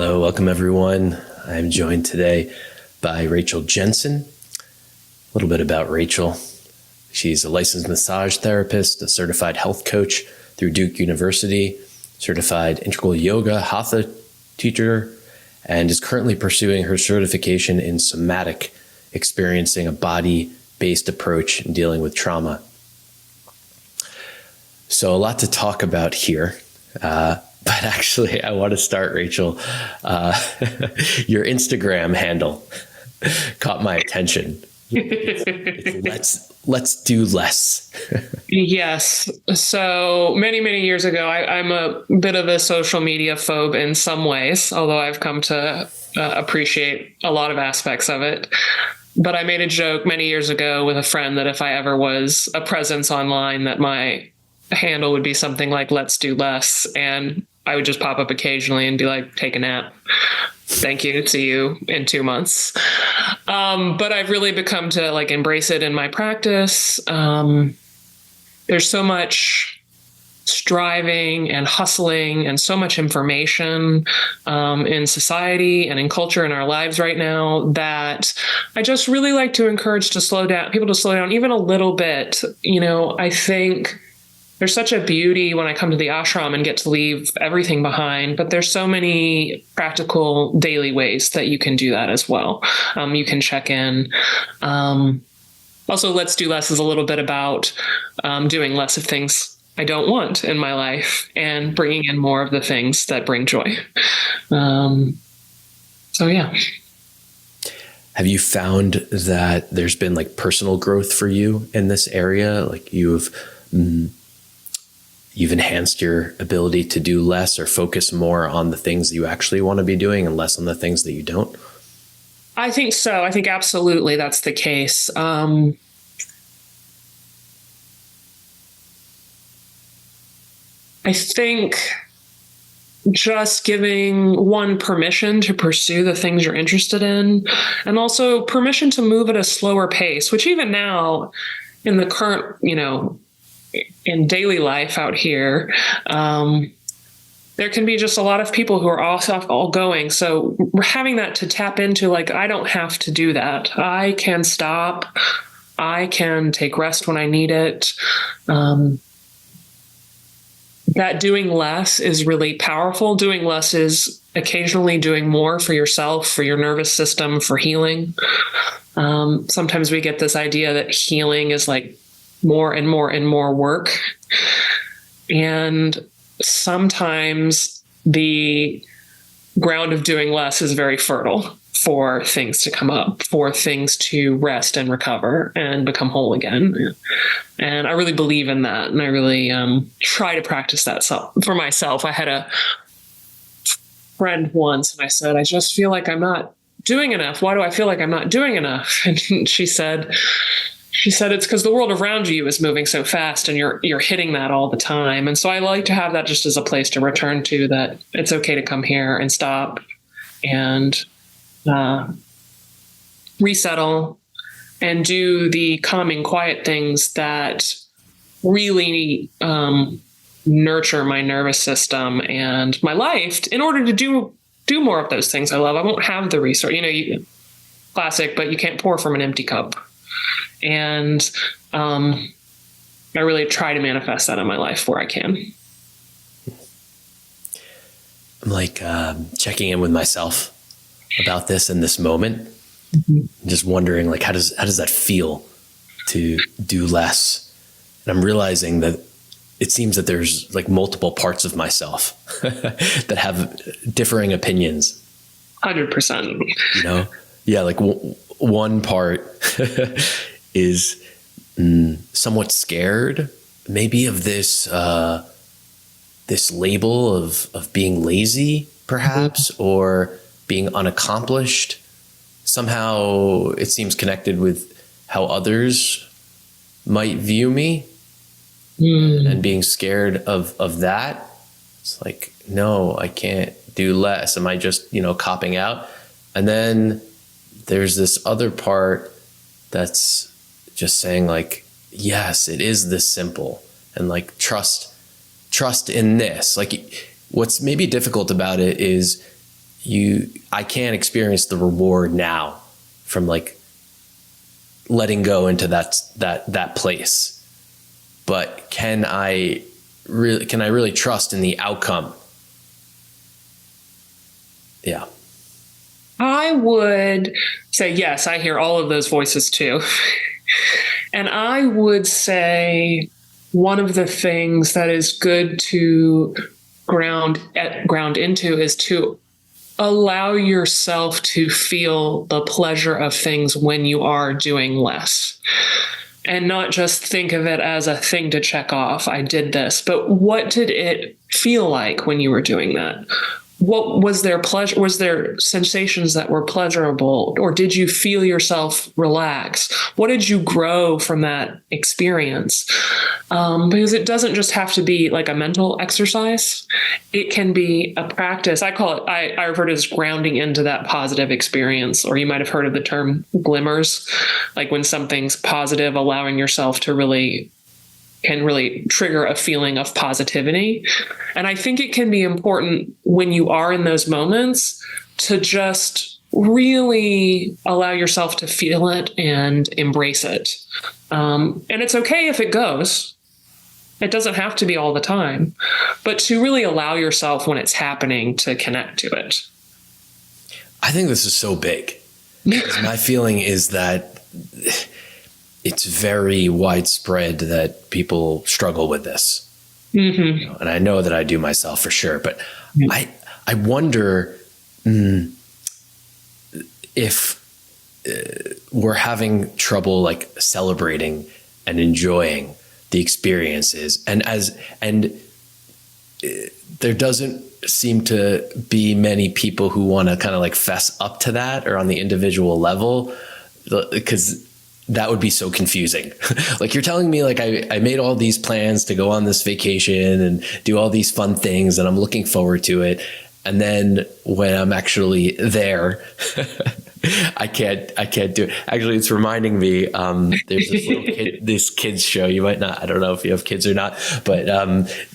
Hello, welcome everyone. I'm joined today by Rachel Jensen. A little bit about Rachel. She's a licensed massage therapist, a certified health coach through Duke University, certified integral yoga hatha teacher, and is currently pursuing her certification in somatic, experiencing a body-based approach in dealing with trauma. So a lot to talk about here. But actually, I want to start, Rachel. Your Instagram handle caught my attention. It's let's do less. Yes. So many years ago, I'm a bit of a social media phobe in some ways, although I've come to appreciate a lot of aspects of it. But I made a joke many years ago with a friend that if I ever was a presence online, that my handle would be something like "Let's do less," and I would just pop up occasionally and be like, "Take a nap. Thank you. See you in 2 months." But I've really become to embrace it in my practice. There's so much striving and hustling and so much information in society and in culture in our lives right now that I just really like to encourage people to slow down even a little bit. I think there's such a beauty when I come to the ashram and get to leave everything behind, but there's so many practical daily ways that you can do that as well. You can check in. Also, Let's Do Less is a little bit about doing less of things I don't want in my life and bringing in more of the things that bring joy. Yeah. Have you found that there's been personal growth for you in this area? You've enhanced your ability to do less or focus more on the things that you actually want to be doing and less on the things that you don't? I think so. I think absolutely that's the case. I think just giving one permission to pursue the things you're interested in, and also permission to move at a slower pace, which even now in the current, in daily life out here, there can be just a lot of people who are all going. So we're having that to tap into, I don't have to do that. I can stop. I can take rest when I need it. That doing less is really powerful. Doing less is occasionally doing more for yourself, for your nervous system, for healing. Sometimes we get this idea that healing is more and more and more work. And sometimes the ground of doing less is very fertile for things to come up, for things to rest and recover and become whole again. And I really believe in that. And I really try to practice that for myself. I had a friend once and I said, "I just feel like I'm not doing enough. Why do I feel like I'm not doing enough?" And she said, it's because the world around you is moving so fast and you're hitting that all the time. And so I like to have that just as a place to return to, that it's okay to come here and stop and resettle and do the calming, quiet things that really nurture my nervous system and my life in order to do more of those things I love. I won't have the resource, classic, but you can't pour from an empty cup. And I really try to manifest that in my life where I can. I'm checking in with myself about this in this moment. Mm-hmm. Just wondering, how does that feel to do less? And I'm realizing that it seems that there's multiple parts of myself that have differing opinions. 100%. Yeah, one part is somewhat scared maybe of this label of being lazy, perhaps, mm-hmm. or being unaccomplished. Somehow it seems connected with how others might view me, and being scared of that. It's no, I can't do less. Am I just, copping out? And then there's this other part that's just saying yes, it is this simple, and trust in this. What's maybe difficult about it is I can't experience the reward now from like letting go into that place. But can I really trust in the outcome? Yeah. I would say, yes, I hear all of those voices too. And I would say one of the things that is good to ground into is to allow yourself to feel the pleasure of things when you are doing less. And not just think of it as a thing to check off. I did this, but what did it feel like when you were doing that? What was there pleasure? Was there sensations that were pleasurable, or did you feel yourself relax? What did you grow from that experience? Because it doesn't just have to be like a mental exercise. It can be a practice. I call it, I refer to it as grounding into that positive experience, or you might have heard of the term glimmers, like when something's positive, allowing yourself to can really trigger a feeling of positivity. And I think it can be important when you are in those moments to just really allow yourself to feel it and embrace it. And it's okay if it goes. It doesn't have to be all the time, but to really allow yourself when it's happening to connect to it. I think this is so big. My feeling is that it's very widespread that people struggle with this. Mm-hmm. You know, and I know that I do myself for sure, but I wonder if we're having trouble like celebrating and enjoying the experiences, and there doesn't seem to be many people who want to kind of like fess up to that, or on the individual level, because that would be so confusing. Like you're telling me like I made all these plans to go on this vacation and do all these fun things and I'm looking forward to it. And then when I'm actually there, I can't do it. Actually, it's reminding me, there's this little this kids show. You might not, I don't know if you have kids or not, but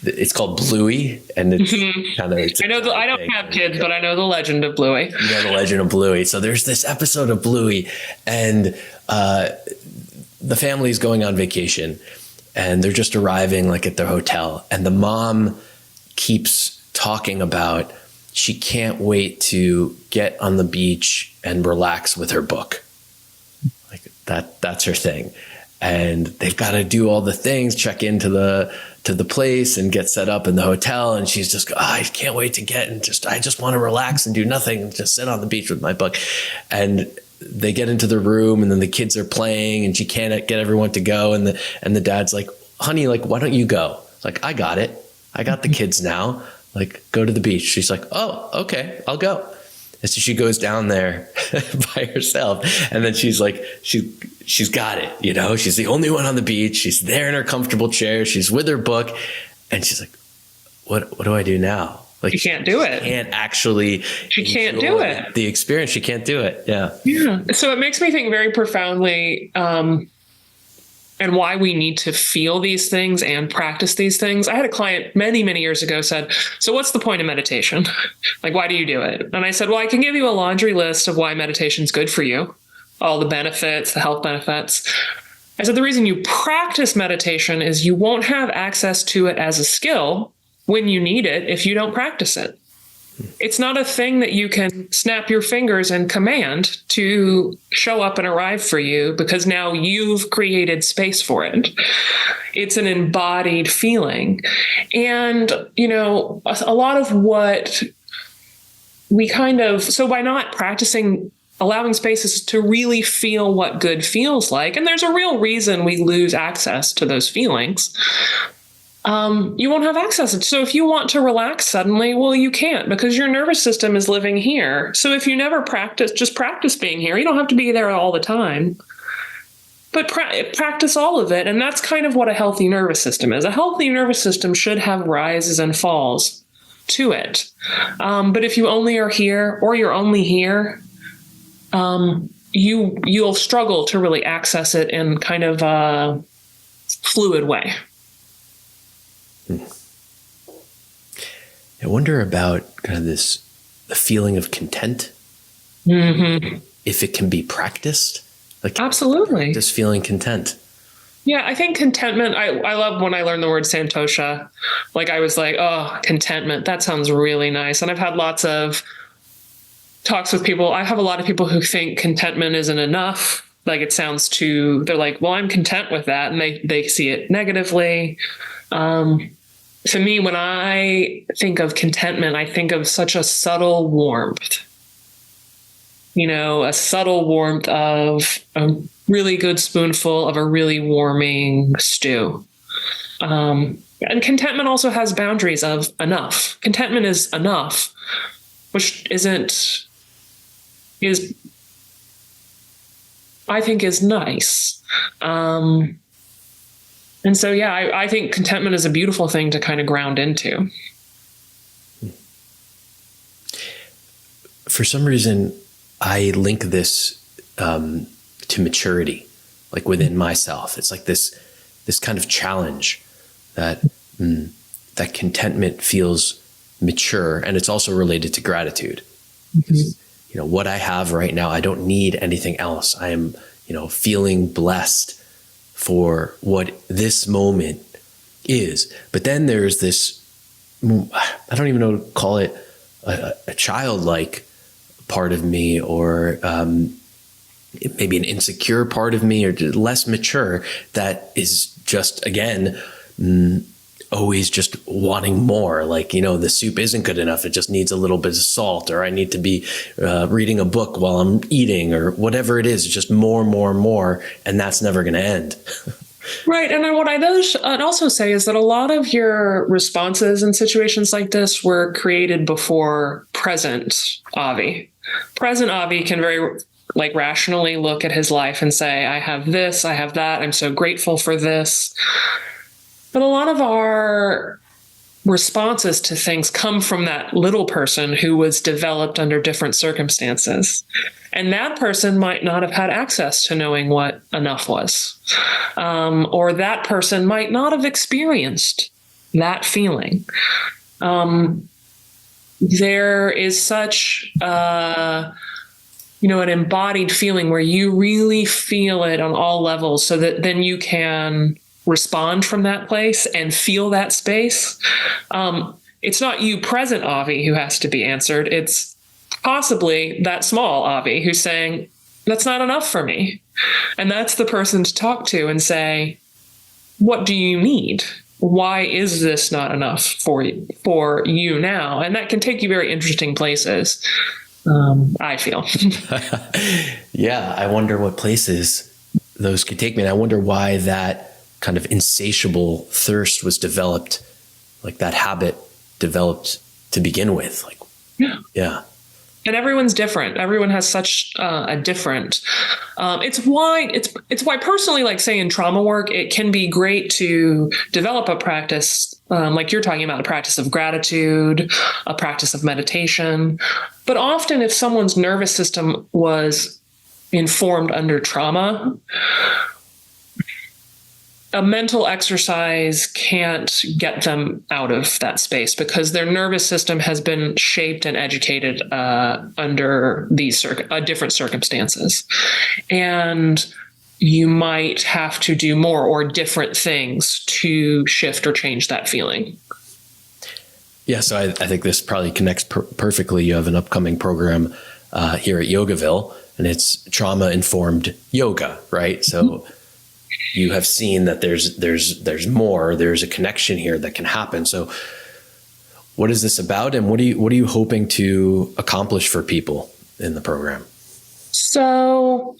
it's called Bluey, and it's kind of. I don't have kids, but I know the legend of Bluey. You know the legend of Bluey. So there's this episode of Bluey, and the family's going on vacation, and they're just arriving like at their hotel, and the mom keeps talking about she can't wait to get on the beach and relax with her book. Like that's her thing. And they've got to do all the things, check into the place and get set up in the hotel. And she's just, I can't wait to I just want to relax and do nothing and just sit on the beach with my book. And they get into the room, and then the kids are playing, and she can't get everyone to go. And the dad's like, honey, like, why don't you go? Like, I got it. I got the kids now. Like, go to the beach. She's like, oh, okay, I'll go. And so she goes down there by herself. And then she's like, she's got it. You know, she's the only one on the beach. She's there in her comfortable chair. She's with her book. And she's like, what do I do now? Like, she can't do it. She can't do it. The experience. She can't do it. Yeah. Yeah. So it makes me think very profoundly, and why we need to feel these things and practice these things. I had a client many, many years ago said, so what's the point of meditation? Like, why do you do it? And I said, well, I can give you a laundry list of why meditation is good for you, all the benefits, the health benefits. I said, the reason you practice meditation is you won't have access to it as a skill when you need it if you don't practice it. It's not a thing that you can snap your fingers and command to show up and arrive for you, because now you've created space for it. It's an embodied feeling. And, you know, a lot of what we so by not practicing, allowing spaces to really feel what good feels like, and there's a real reason we lose access to those feelings. You won't have access. So if you want to relax suddenly, well, you can't, because your nervous system is living here. So if you never practice, just practice being here. You don't have to be there all the time, but practice all of it. And that's kind of what a healthy nervous system is. A healthy nervous system should have rises and falls to it. But if you only are here, or you're only here, you'll struggle to really access it in kind of a fluid way. I wonder about kind of a feeling of content if it can be practiced. Like Absolutely. just feeling content. Yeah, I think contentment, I love when I learned the word santosha. Like I was like, oh, contentment, that sounds really nice. And I've had lots of talks with people. I have a lot of people who think contentment isn't enough. Like it sounds too, they're like, well, I'm content with that. And they see it negatively. To me, when I think of contentment, I think of such a subtle warmth. A subtle warmth of a really good spoonful of a really warming stew. And contentment also has boundaries of enough. Contentment is enough, which I think is nice. And so, yeah, I think contentment is a beautiful thing to kind of ground into. For some reason, I link this to maturity, like within myself. It's like this kind of challenge that that contentment feels mature, and it's also related to gratitude. What I have right now, I don't need anything else. I am, feeling blessed for what this moment is. But then there's this, I don't even know to call it a childlike part of me, or maybe an insecure part of me, or less mature, that is just, again, always just wanting more. Like, the soup isn't good enough. It just needs a little bit of salt, or I need to be reading a book while I'm eating, or whatever it is. It's just more, more, more. And that's never going to end. Right. And what I'd also say is that a lot of your responses in situations like this were created before present Avi. Present Avi can very rationally look at his life and say, I have this, I have that, I'm so grateful for this. But a lot of our responses to things come from that little person who was developed under different circumstances. And that person might not have had access to knowing what enough was. Or that person might not have experienced that feeling. There is such, an embodied feeling where you really feel it on all levels, so that then you can respond from that place and feel that space. It's not you, present Avi, who has to be answered. It's possibly that small Avi who's saying, that's not enough for me. And that's the person to talk to and say, what do you need? Why is this not enough for you now? And that can take you very interesting places, I feel. Yeah, I wonder what places those could take me. And I wonder why that kind of insatiable thirst was developed, like that habit developed to begin with. Yeah. And everyone's different. Everyone has such a different. It's why personally, like say in trauma work, it can be great to develop a practice, like you're talking about, a practice of gratitude, a practice of meditation. But often, if someone's nervous system was informed under trauma, a mental exercise can't get them out of that space, because their nervous system has been shaped and educated under these different circumstances. And you might have to do more or different things to shift or change that feeling. Yeah, so I think this probably connects perfectly. You have an upcoming program here at Yogaville, and it's trauma-informed yoga, right? So you have seen that there's more. There's a connection here that can happen. So, what is this about, and what are you hoping to accomplish for people in the program? So,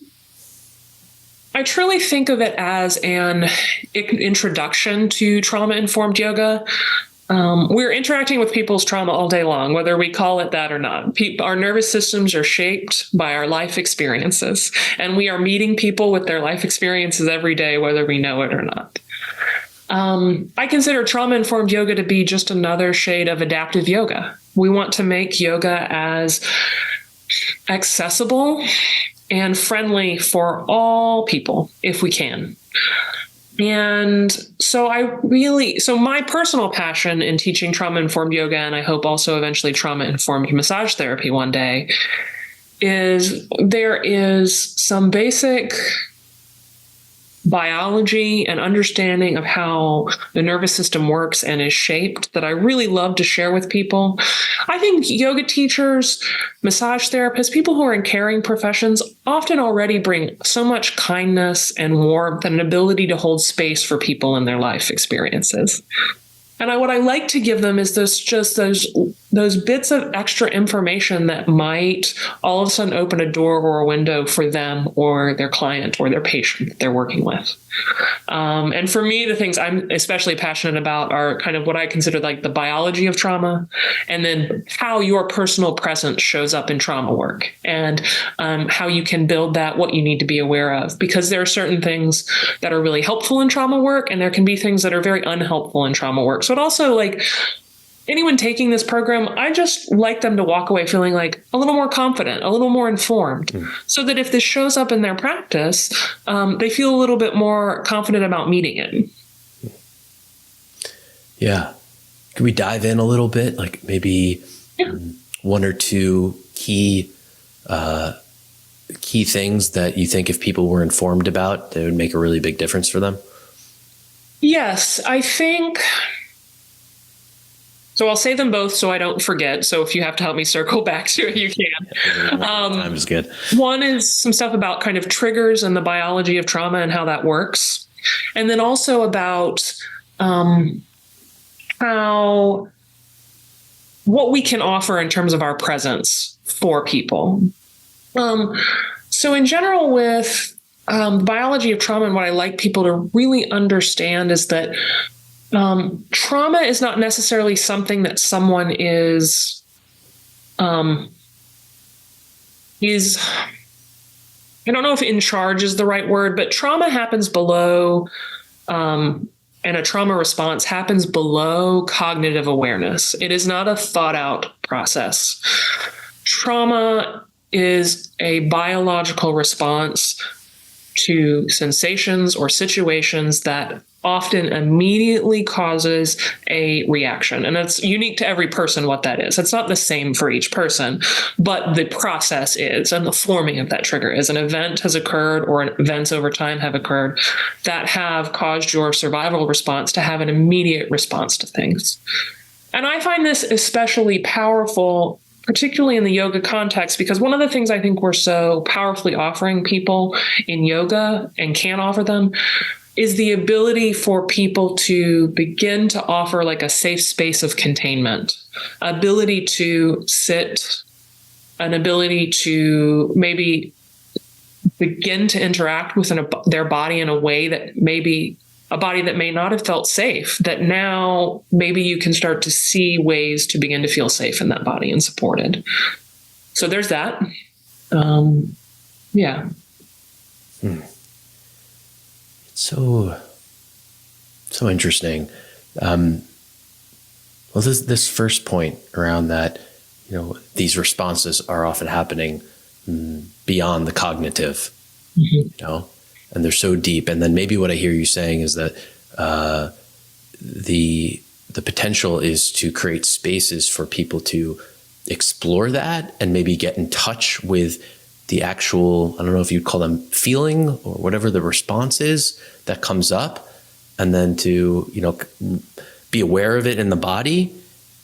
I truly think of it as an introduction to trauma-informed yoga. We're interacting with people's trauma all day long, whether we call it that or not. Our nervous systems are shaped by our life experiences, and we are meeting people with their life experiences every day, whether we know it or not. I consider trauma-informed yoga to be just another shade of adaptive yoga. We want to make yoga as accessible and friendly for all people if we can. And so my personal passion in teaching trauma-informed yoga, and I hope also eventually trauma-informed massage therapy one day, is there is some basic biology and understanding of how the nervous system works and is shaped that I really love to share with people. I think yoga teachers, massage therapists, people who are in caring professions often already bring so much kindness and warmth and an ability to hold space for people in their life experiences. And what I like to give them is those bits of extra information that might all of a sudden open a door or a window for them or their client or their patient that they're working with. And for me, the things I'm especially passionate about are kind of what I consider like the biology of trauma, and then how your personal presence shows up in trauma work, and how you can build that, what you need to be aware of, because there are certain things that are really helpful in trauma work, and there can be things that are very unhelpful in trauma work. So it also, like, anyone taking this program, I just like them to walk away feeling like a little more confident, a little more informed, so that if this shows up in their practice, they feel a little bit more confident about meeting it. Yeah. Can we dive in a little bit? Like maybe one or two key things that you think if people were informed about, it would make a really big difference for them? Yes, I think... So I'll say them both so I don't forget. So if you have to help me circle back to it, you can. Time is good. One is some stuff about kind of triggers and the biology of trauma and how that works. And then also about what we can offer in terms of our presence for people. So in general, with the biology of trauma, and what I like people to really understand is that trauma is not necessarily something that someone is I don't know if in charge is the right word, but trauma happens below, and a trauma response happens below cognitive awareness. It is not a thought out process. Trauma is a biological response to sensations or situations that often immediately causes a reaction. And it's unique to every person what that is. It's not the same for each person, but the process is, and the forming of that trigger is. An event has occurred, or events over time have occurred that have caused your survival response to have an immediate response to things. And I find this especially powerful, particularly in the yoga context, because one of the things I think we're so powerfully offering people in yoga and can offer them is the ability for people to begin to offer like a safe space of containment, ability to sit, an ability to maybe begin to interact with their body in a way that maybe a body that may not have felt safe, that now maybe you can start to see ways to begin to feel safe in that body and supported. So there's that. Yeah. So interesting. Well, this first point around that, these responses are often happening beyond the cognitive, and they're so deep. And then maybe what I hear you saying is that the potential is to create spaces for people to explore that and maybe get in touch with the actual, I don't know if you'd call them feeling or whatever the response is that comes up, and then to, be aware of it in the body.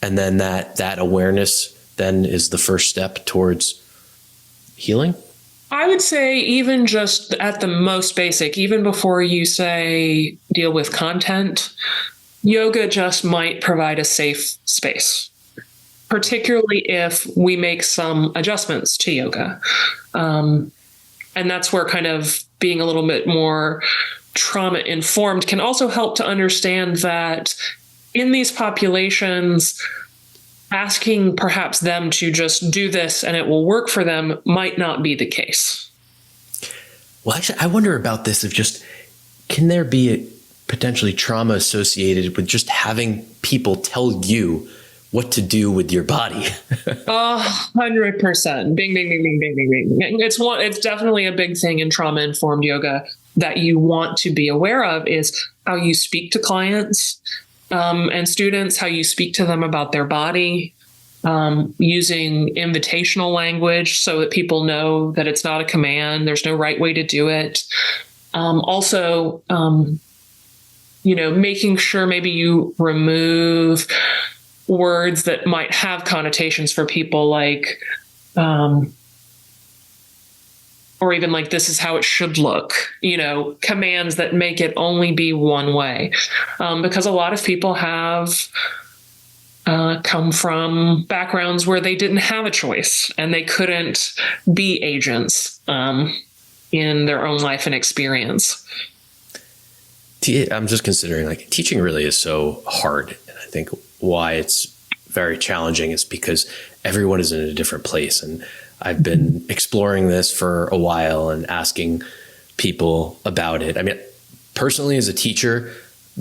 And then that awareness then is the first step towards healing. I would say even just at the most basic, even before you say deal with content, yoga just might provide a safe space, particularly if we make some adjustments to yoga. And that's where kind of being a little bit more trauma informed can also help to understand that in these populations, asking perhaps them to just do this and it will work for them might not be the case. Well, actually, I wonder about this of just, can there be potentially trauma associated with just having people tell you what to do with your body? 100%. Bing, bing, bing, bing, bing, bing, bing. It's definitely a big thing in trauma-informed yoga. that you want to be aware of is how you speak to clients and students, how you speak to them about their body, using invitational language so that people know that it's not a command. There's no right way to do it. Also, making sure maybe you remove words that might have connotations for people like, or even like, this is how it should look, commands that make it only be one way. Because a lot of people have come from backgrounds where they didn't have a choice and they couldn't be agents in their own life and experience. I'm just considering, like, teaching really is so hard. And I think why it's very challenging is because everyone is in a different place. And I've been exploring this for a while and asking people about it. I mean, personally, as a teacher,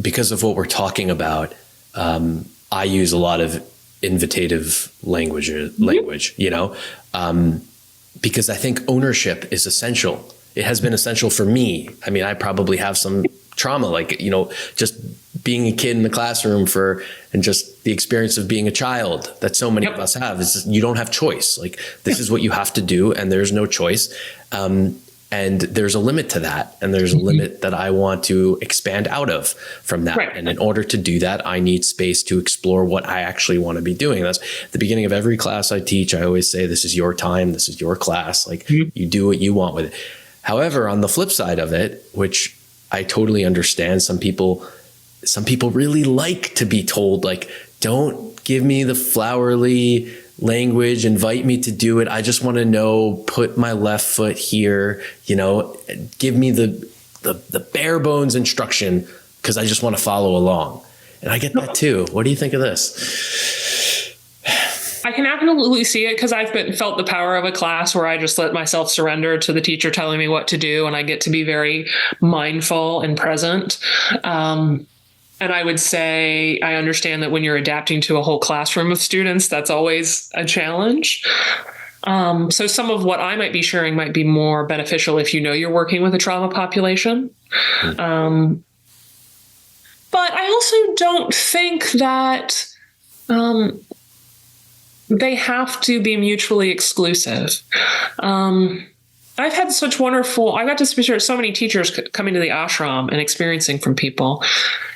because of what we're talking about, I use a lot of invitative language, because I think ownership is essential. It has been essential for me. I mean, I probably have some trauma, like, just being a kid in the classroom and just the experience of being a child that so many of us have. Is you don't have choice. Like, this is what you have to do, and there's no choice. And there's a limit to that. And there's a limit that I want to expand out of from that. Right. And in order to do that, I need space to explore what I actually want to be doing. That's the beginning of every class I teach. I always say, this is your time. This is your class. Like, you do what you want with it. However, on the flip side of it, which I totally understand, some people really like to be told, like, don't give me the flowery language, invite me to do it. I just want to know, put my left foot here, give me the bare bones instruction, because I just want to follow along. And I get that too. What do you think of this? I can absolutely see it, because I've felt the power of a class where I just let myself surrender to the teacher telling me what to do, and I get to be very mindful and present. And I would say I understand that when you're adapting to a whole classroom of students, that's always a challenge. So some of what I might be sharing might be more beneficial if you're working with a trauma population. But I also don't think that they have to be mutually exclusive. I've had I got to speak to so many teachers coming to the ashram and experiencing from people.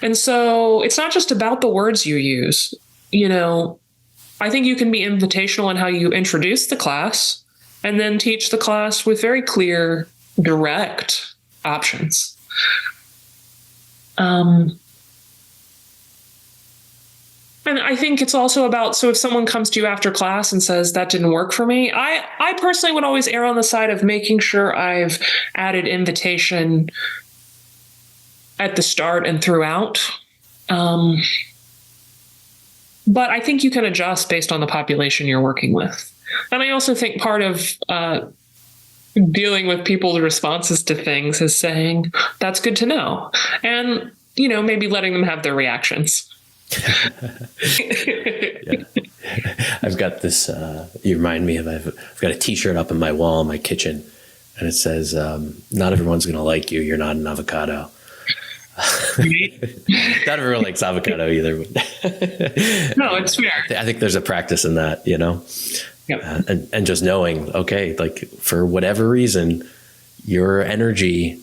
And so it's not just about the words you use. I think you can be invitational in how you introduce the class and then teach the class with very clear, direct options. And I think it's also about, so if someone comes to you after class and says, that didn't work for me, I personally would always err on the side of making sure I've added invitation at the start and throughout. But I think you can adjust based on the population you're working with. And I also think part of dealing with people's responses to things is saying, that's good to know. And, maybe letting them have their reactions. Yeah. I've got this, you remind me of, I've got a t-shirt up in my wall in my kitchen, and it says, not everyone's going to like you. You're not an avocado. Not everyone likes avocado either. No, it's fair. I think there's a practice in that, Yep. And just knowing, okay, like, for whatever reason, your energy,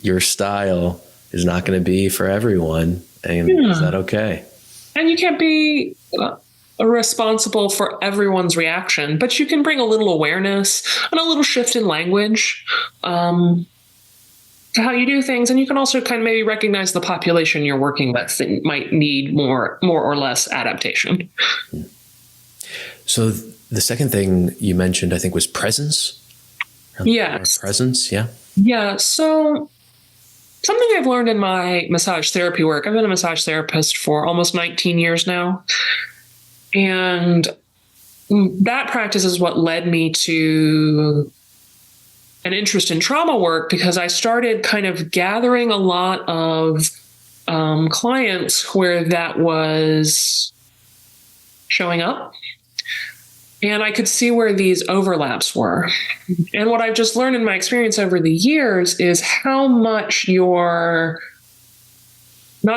your style is not going to be for everyone. And is that okay? And you can't be responsible for everyone's reaction, but you can bring a little awareness and a little shift in language to how you do things. And you can also kind of maybe recognize the population you're working with that might need more or less adaptation. So the second thing you mentioned, I think, was presence. Yes. Presence, yeah. Yeah. So something I've learned in my massage therapy work, I've been a massage therapist for almost 19 years now. And that practice is what led me to an interest in trauma work, because I started kind of gathering a lot of clients where that was showing up. And I could see where these overlaps were. And what I've just learned in my experience over the years is how much not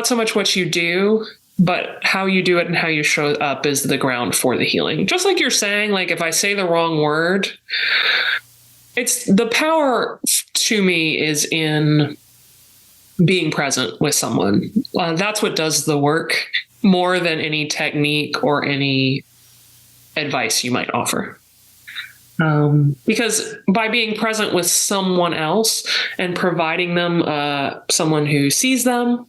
so much what you do, but how you do it and how you show up is the ground for the healing. Just like you're saying, like if I say the wrong word, it's the power to me is in being present with someone. That's what does the work more than any technique or any advice you might offer. Because by being present with someone else and providing them someone who sees them,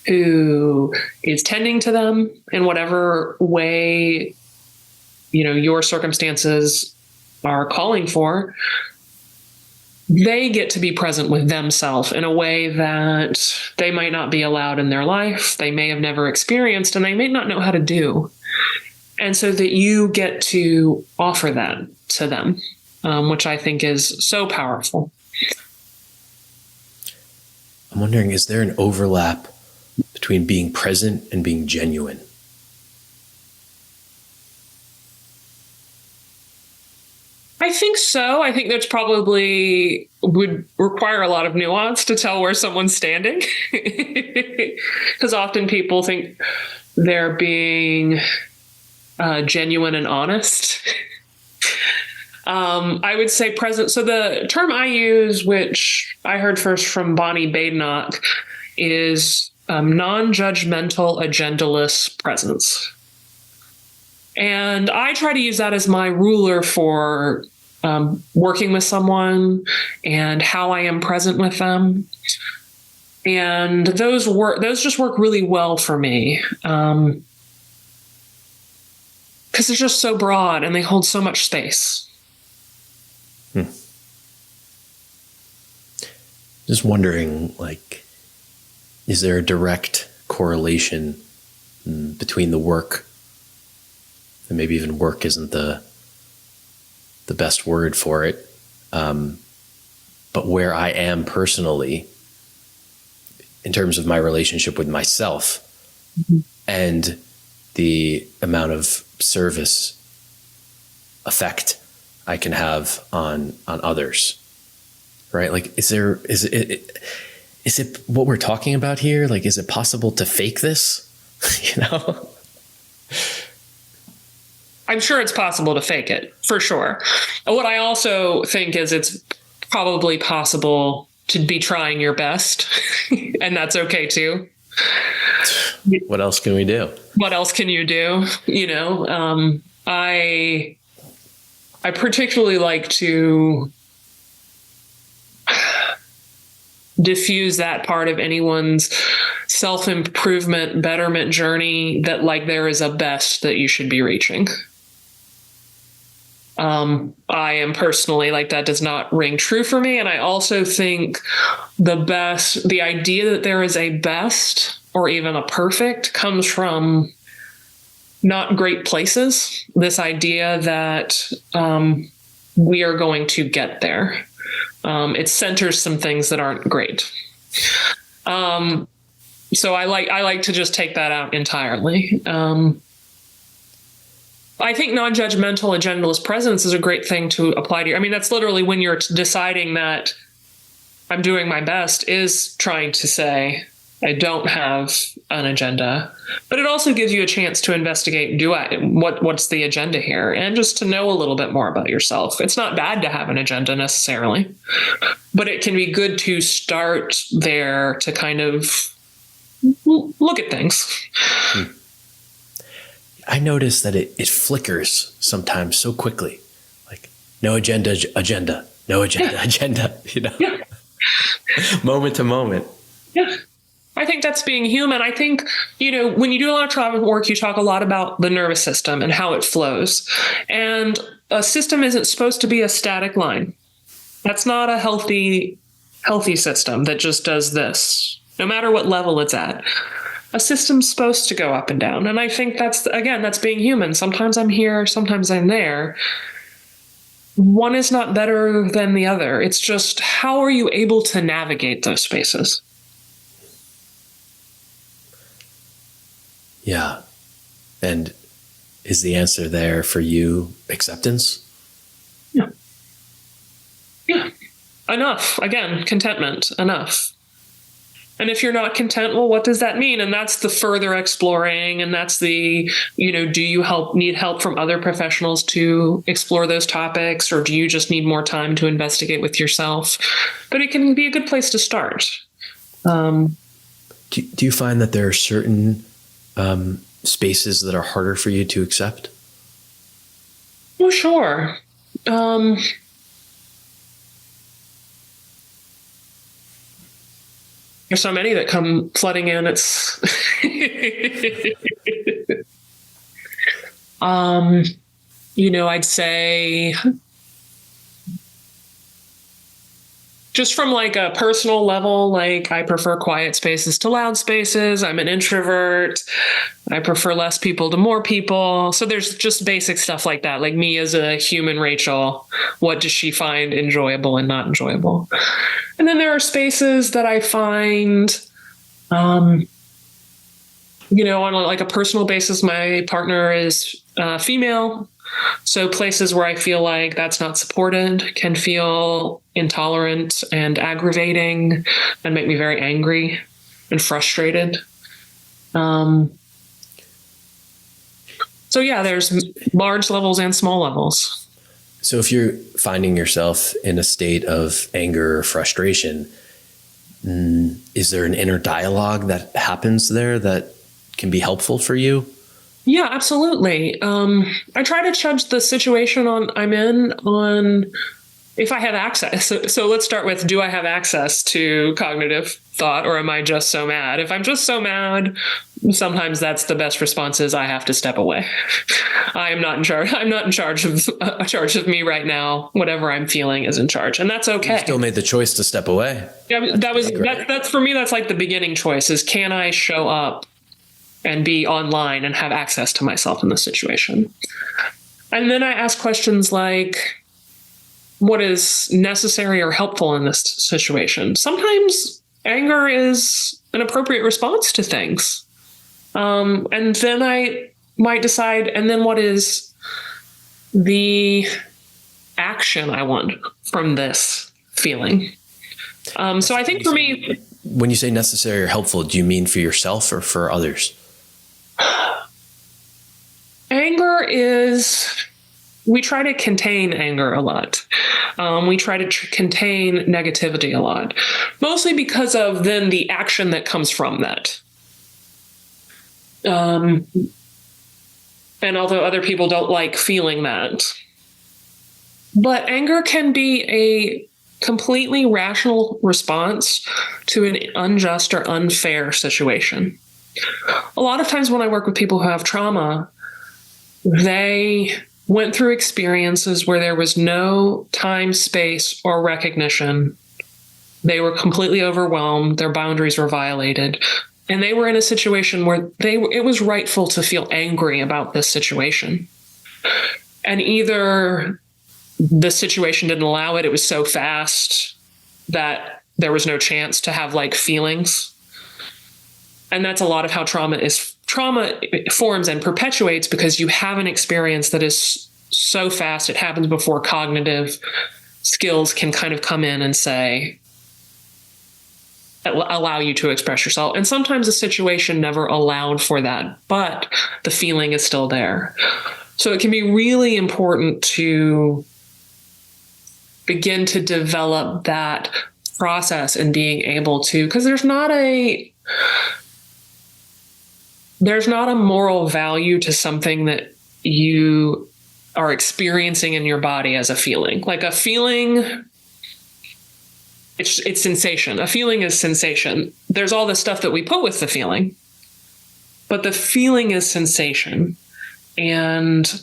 who is tending to them in whatever way, your circumstances are calling for, they get to be present with themselves in a way that they might not be allowed in their life, they may have never experienced, and they may not know how to do. And so that you get to offer that to them, which I think is so powerful. I'm wondering, is there an overlap between being present and being genuine? I think so. I think there's probably would require a lot of nuance to tell where someone's standing. Because often people think they're being genuine and honest. I would say present. So the term I use, which I heard first from Bonnie Badenoch, is non-judgmental, agendaless presence. And I try to use that as my ruler for working with someone and how I am present with them. And those just work really well for me. Because they're just so broad and they hold so much space. Just wondering, is there a direct correlation between the work, and maybe even work isn't the best word for it, but where I am personally in terms of my relationship with myself and the amount of service effect I can have on others, right? Is it what we're talking about here? Is it possible to fake this? I'm sure it's possible to fake it, for sure. What I also think is it's probably possible to be trying your best, and that's okay too. What else can we do? What else can you do? I particularly like to diffuse that part of anyone's self-improvement, betterment journey that there is a best that you should be reaching. I am personally that does not ring true for me. And I also think the idea that there is a best or even a perfect comes from not great places. This idea that we are going to get there. It centers some things that aren't great. So I like to just take that out entirely. I think non-judgmental, agendaless presence is a great thing to apply to that's literally when you're deciding that I'm doing my best, is trying to say, I don't have an agenda, but it also gives you a chance to investigate, what's the agenda here? And just to know a little bit more about yourself. It's not bad to have an agenda necessarily, but it can be good to start there to kind of look at things. I notice that it flickers sometimes so quickly, no agenda, no agenda, agenda, Yeah. Moment to moment. Yeah. I think that's being human. I think, when you do a lot of trauma work, you talk a lot about the nervous system and how it flows. And a system isn't supposed to be a static line. That's not a healthy system that just does this, no matter what level it's at. A system's supposed to go up and down. And I think that's being human. Sometimes I'm here, sometimes I'm there. One is not better than the other. It's just, how are you able to navigate those spaces? Yeah. And Is the answer there for you acceptance? Yeah. Yeah. Enough. Again, contentment. Enough. And if you're not content, well, what does that mean? And that's the further exploring. And that's the, do you need help from other professionals to explore those topics? Or do you just need more time to investigate with yourself? But it can be a good place to start. Do you find that there are certain spaces that are harder for you to accept? Oh, sure. There's so many that come flooding in. It's I'd say just from like a personal level, like I prefer quiet spaces to loud spaces. I'm an introvert. I prefer less people to more people. So there's just basic stuff like that. Like me as a human, Rachel, what does she find enjoyable and not enjoyable? And then there are spaces that I find, on like a personal basis, my partner is female. So places where I feel like that's not supported can feel intolerant and aggravating and make me very angry and frustrated. So yeah, there's large levels and small levels. So if you're finding yourself in a state of anger or frustration, is there an inner dialogue that happens there that can be helpful for you? Yeah, absolutely. I try to judge the situation I'm in on if I have access. So let's start with, do I have access to cognitive thought, or am I just so mad? If I'm just so mad, sometimes that's the best response is I have to step away. I am not in charge. I'm not in charge of me right now. Whatever I'm feeling is in charge, and that's okay. You still made the choice to step away. Yeah, that's for me. That's like the beginning choice is, can I show up and be online and have access to myself in this situation? And then I ask questions like, what is necessary or helpful in this situation? Sometimes anger is an appropriate response to things. And then I might decide, and then what is the action I want from this feeling? So I think for me... When you say necessary or helpful, do you mean for yourself or for others? Anger is, we try to contain anger a lot. We try to contain negativity a lot, mostly because of then the action that comes from that. And although other people don't like feeling that, but anger can be a completely rational response to an unjust or unfair situation. A lot of times when I work with people who have trauma, they went through experiences where there was no time, space, or recognition. They were completely overwhelmed. Their boundaries were violated. And they were in a situation where it was rightful to feel angry about this situation. And either the situation didn't allow it. It was so fast that there was no chance to have like feelings. And that's a lot of how trauma forms and perpetuates, because you have an experience that is so fast. It happens before cognitive skills can kind of come in and say, allow you to express yourself. And sometimes the situation never allowed for that, but the feeling is still there. So it can be really important to begin to develop that process and being able to, because there's not a moral value to something that you are experiencing in your body as a feeling. Like a feeling, it's sensation. A feeling is sensation. There's all the stuff that we put with the feeling, but the feeling is sensation. And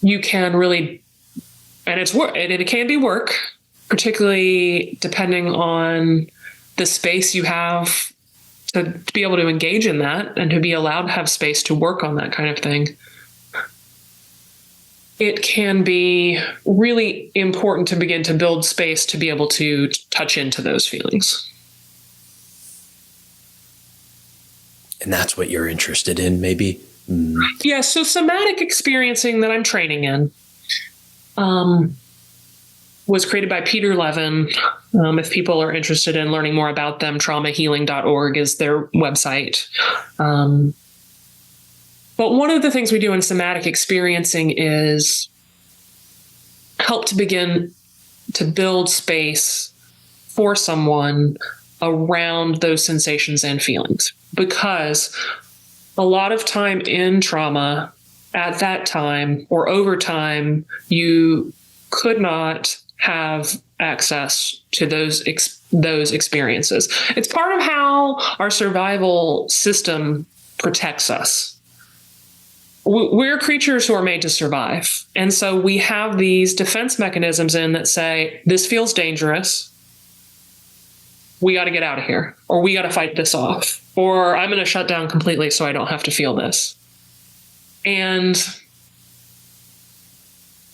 you can really, and it's work, it can be work, particularly depending on the space you have to be able to engage in that and to be allowed to have space to work on that kind of thing. It can be really important to begin to build space to be able to touch into those feelings. And that's what you're interested in, maybe? Yeah, so somatic experiencing that I'm training in was created by Peter Levin. If people are interested in learning more about them, traumahealing.org is their website. But one of the things we do in somatic experiencing is help to begin to build space for someone around those sensations and feelings. Because a lot of time in trauma, at that time or over time, you could not have access to those experiences. It's part of how our survival system protects us. We're creatures who are made to survive. And so we have these defense mechanisms in that say, this feels dangerous. We got to get out of here, or we got to fight this off, or I'm going to shut down completely so I don't have to feel this. And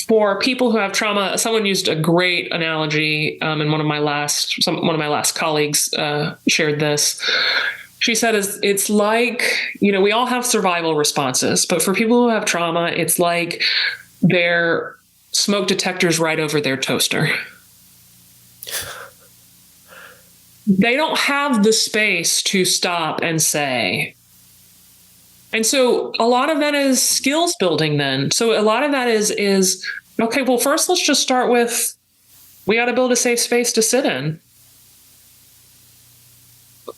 for people who have trauma, someone used a great analogy, and one of my last colleagues shared this. She said, it's like, we all have survival responses, but for people who have trauma, it's like their smoke detectors right over their toaster. They don't have the space to stop and say. And so a lot of that is skills building then. So a lot of that is okay, well, first let's just start with, we got to build a safe space to sit in.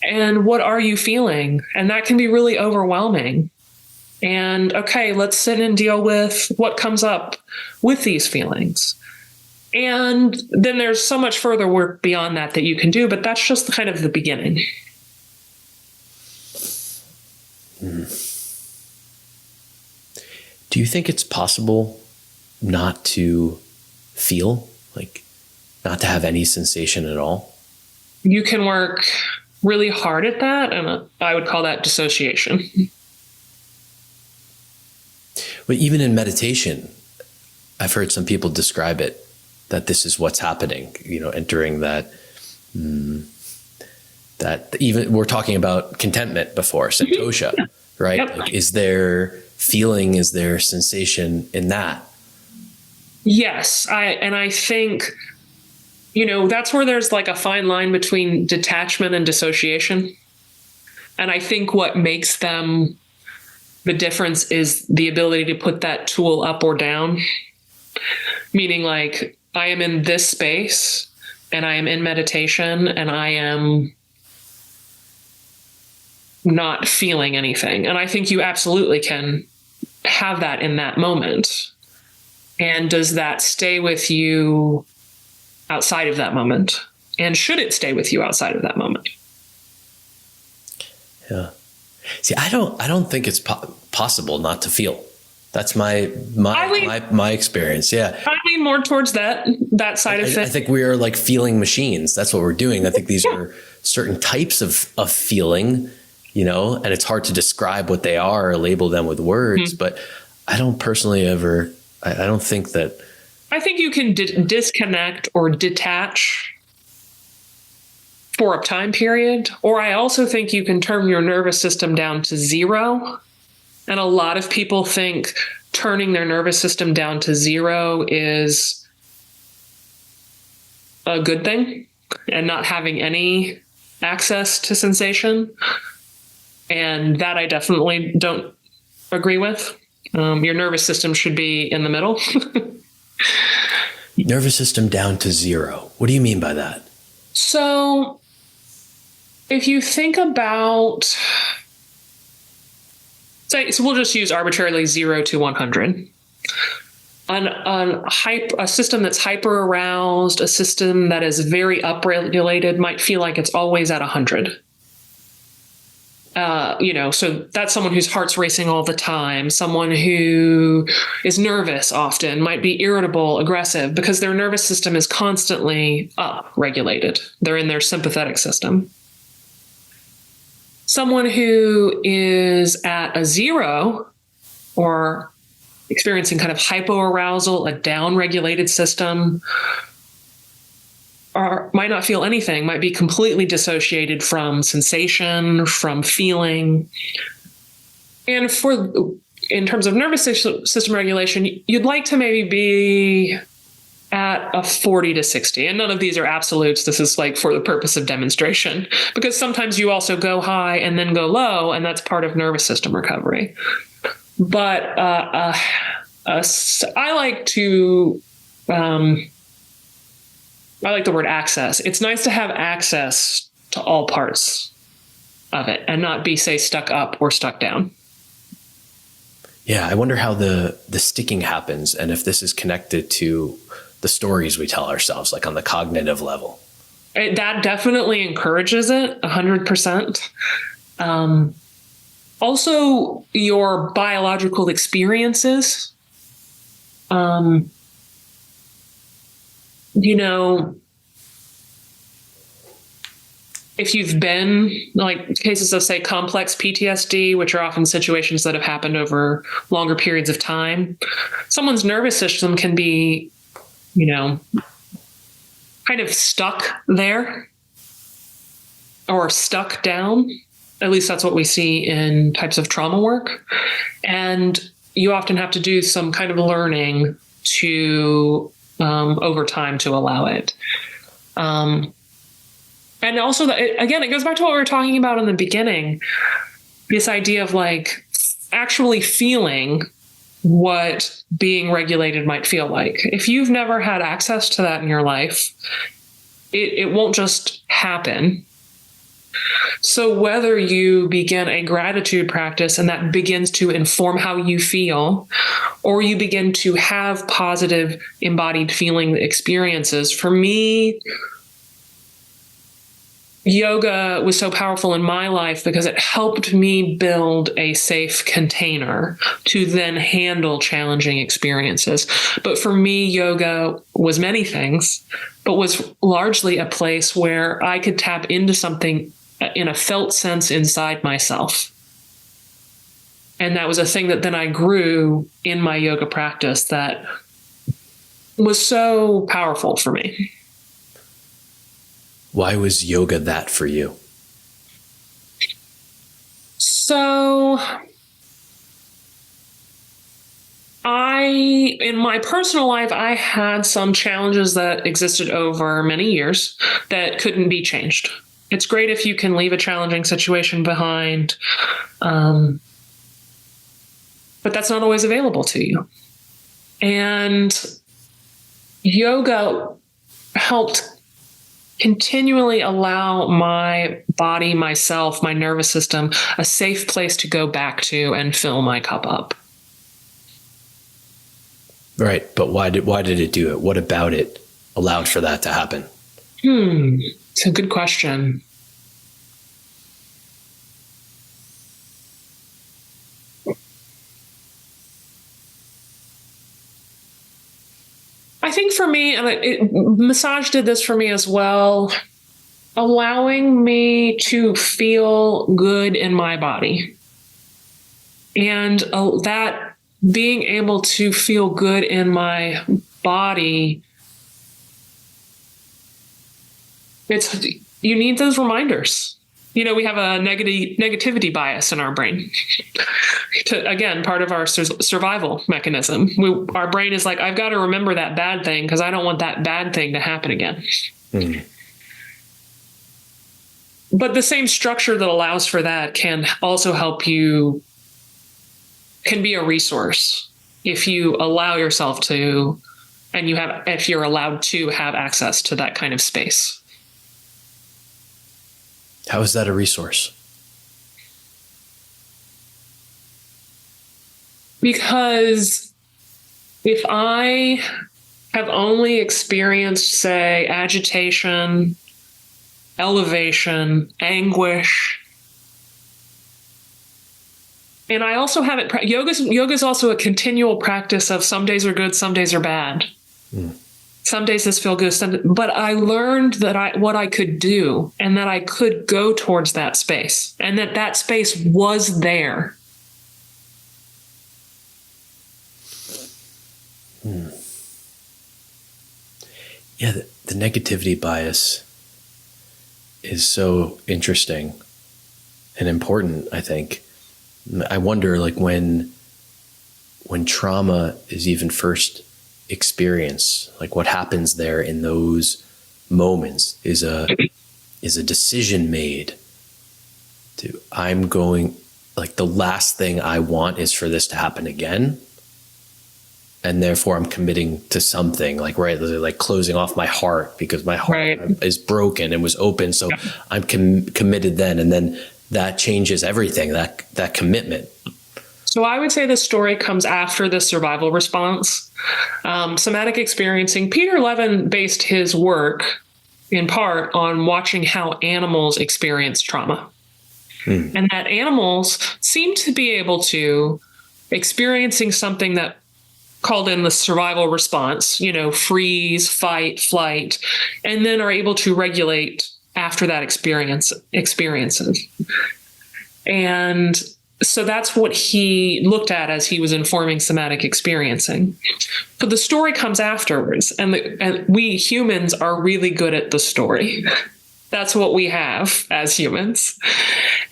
And what are you feeling? And that can be really overwhelming. And okay, let's sit and deal with what comes up with these feelings. And then there's so much further work beyond that you can do, but that's just kind of the beginning. Do you think it's possible not to feel, like not to have any sensation at all? You can work really hard at that, and I would call that dissociation. But even in meditation, I've heard some people describe it, that this is what's happening, entering that even we're talking about contentment before, santosha, right? Yep. Like, is there feeling, is there sensation in that? Yes. I think, that's where there's like a fine line between detachment and dissociation. And I think what makes them the difference is the ability to put that tool up or down. Meaning, like, I am in this space and I am in meditation and I am not feeling anything. And I think you absolutely can have that in that moment. And does that stay with you outside of that moment? And should it stay with you outside of that moment? Yeah. See, I don't think it's possible not to feel. That's my experience. Yeah. I lean more towards that side of things. I think we are like feeling machines. That's what we're doing. I think these are certain types of feeling, and it's hard to describe what they are or label them with words, but I don't personally I don't think that. I think you can disconnect or detach for a time period, or I also think you can turn your nervous system down to zero. And a lot of people think turning their nervous system down to zero is a good thing and not having any access to sensation. And that I definitely don't agree with. Your nervous system should be in the middle. Nervous system down to zero. What do you mean by that? So if you think about, so we'll just use arbitrarily 0 to 100. A system that's hyper aroused, a system that is very upregulated might feel like it's always at 100. So that's someone whose heart's racing all the time, someone who is nervous often, might be irritable, aggressive, because their nervous system is constantly up-regulated. They're in their sympathetic system. Someone who is at a 0 or experiencing kind of hypoarousal, a down-regulated system, might not feel anything, might be completely dissociated from sensation, from feeling. And in terms of nervous system regulation, you'd like to maybe be at a 40 to 60. And none of these are absolutes. This is like for the purpose of demonstration, because sometimes you also go high and then go low, and that's part of nervous system recovery. But I like the word access. It's nice to have access to all parts of it and not be, say, stuck up or stuck down. Yeah, I wonder how the sticking happens, and if this is connected to the stories we tell ourselves, like on the cognitive level. That definitely encourages it, 100%. Also, your biological experiences. If you've been, like cases of, say, complex PTSD, which are often situations that have happened over longer periods of time, someone's nervous system can be, kind of stuck there or stuck down. At least that's what we see in types of trauma work. And you often have to do some kind of learning to, over time, to allow it. And also, again, it goes back to what we were talking about in the beginning, this idea of like actually feeling what being regulated might feel like. If you've never had access to that in your life, it won't just happen. So whether you begin a gratitude practice and that begins to inform how you feel, or you begin to have positive embodied feeling experiences, for me, yoga was so powerful in my life because it helped me build a safe container to then handle challenging experiences. But for me, yoga was many things, but was largely a place where I could tap into something in a felt sense inside myself. And that was a thing that then I grew in my yoga practice that was so powerful for me. Why was yoga that for you? So in my personal life, I had some challenges that existed over many years that couldn't be changed. It's great if you can leave a challenging situation behind, but that's not always available to you. And yoga helped continually allow my body, myself, my nervous system, a safe place to go back to and fill my cup up. Right. But why did it do it? What about it allowed for that to happen? It's a good question. I think for me, massage did this for me as well, allowing me to feel good in my body. And that being able to feel good in my body, you need those reminders. We have a negativity bias in our brain. Again, part of our survival mechanism. Our brain is like, I've got to remember that bad thing because I don't want that bad thing to happen again. But the same structure that allows for that can also help you, can be a resource if you allow yourself to, and if you're allowed to have access to that kind of space. How is that a resource? Because if I have only experienced, say, agitation, elevation, anguish, and I also haven't, yoga's also a continual practice of some days are good, some days are bad. Some days this feel good, but I learned that what I could do and that I could go towards that space and that space was there. Yeah, the negativity bias is so interesting and important, I think. I wonder, like, when trauma is even first experienced, like what happens there in those moments. Is a decision made to, I'm going, like, the last thing I want is for this to happen again. And therefore I'm committing to something, like, right, like closing off my heart because my heart is broken and was open. So I'm committed then. And then that changes everything, that commitment. So I would say the story comes after the survival response. Somatic experiencing. Peter Levin based his work in part on watching how animals experience trauma. And that animals seem to be able to, experiencing something that called in the survival response, freeze, fight, flight, and then are able to regulate after that experiences. And so that's what he looked at as he was informing somatic experiencing. But the story comes afterwards, and we humans are really good at the story. That's what we have as humans.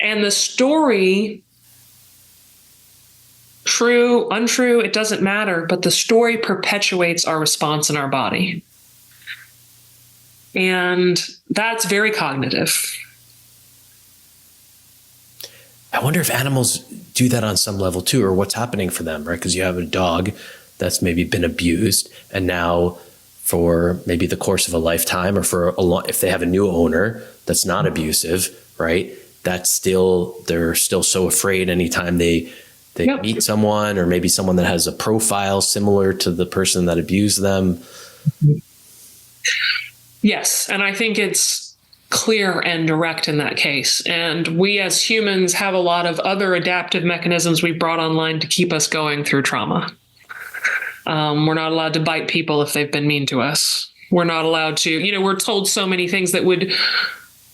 And the story, true, untrue, it doesn't matter, but the story perpetuates our response in our body. And that's very cognitive. I wonder if animals do that on some level too, or what's happening for them, right? Because you have a dog that's maybe been abused, and now for maybe the course of a lifetime, or for if they have a new owner that's not abusive, right? They're still so afraid anytime they meet someone, or maybe someone that has a profile similar to the person that abused them. Yes, and I think it's clear and direct in that case. And we as humans have a lot of other adaptive mechanisms we brought online to keep us going through trauma. We're not allowed to bite people if they've been mean to us. We're not allowed to, we're told so many things that would,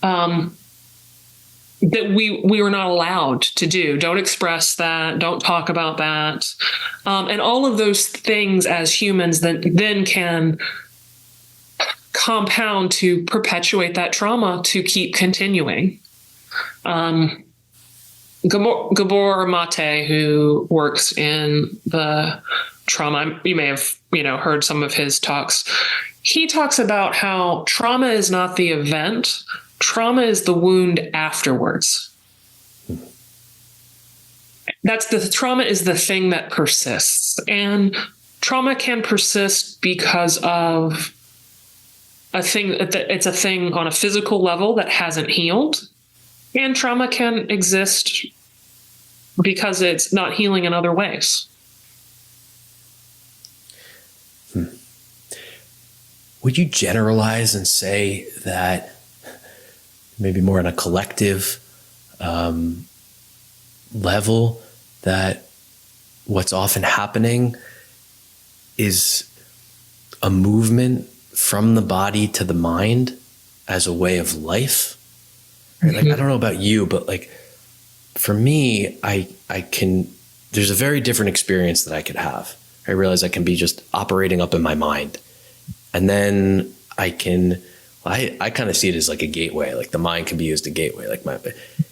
that we were not allowed to do. Don't express that. Don't talk about that. And all of those things as humans then can compound to perpetuate that trauma to keep continuing. Gabor Mate, who works in the trauma, you may have heard some of his talks. He talks about how trauma is not the event, trauma is the wound afterwards. Trauma is the thing that persists, and trauma can persist because of it's a thing on a physical level that hasn't healed, and trauma can exist because it's not healing in other ways. Would you generalize and say that maybe more on a collective level, that what's often happening is a movement from the body to the mind as a way of life? Right? Like, I don't know about you, but like for me, there's a very different experience that I could have. I realize I can be just operating up in my mind. And then I kind of see it as like a gateway. Like the mind can be used as a gateway. Like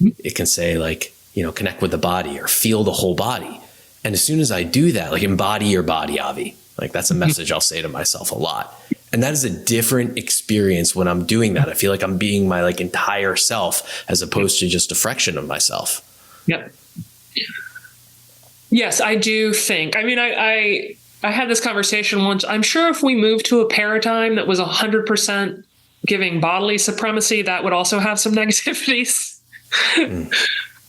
it can say, like, connect with the body or feel the whole body. And as soon as I do that, like, embody your body, Avi, like that's a message I'll say to myself a lot. And that is a different experience when I'm doing that. I feel like I'm being my like entire self as opposed to just a fraction of myself. Yep. Yes, I do think. I mean, I had this conversation once. I'm sure if we moved to a paradigm that was 100% giving bodily supremacy, that would also have some negativities.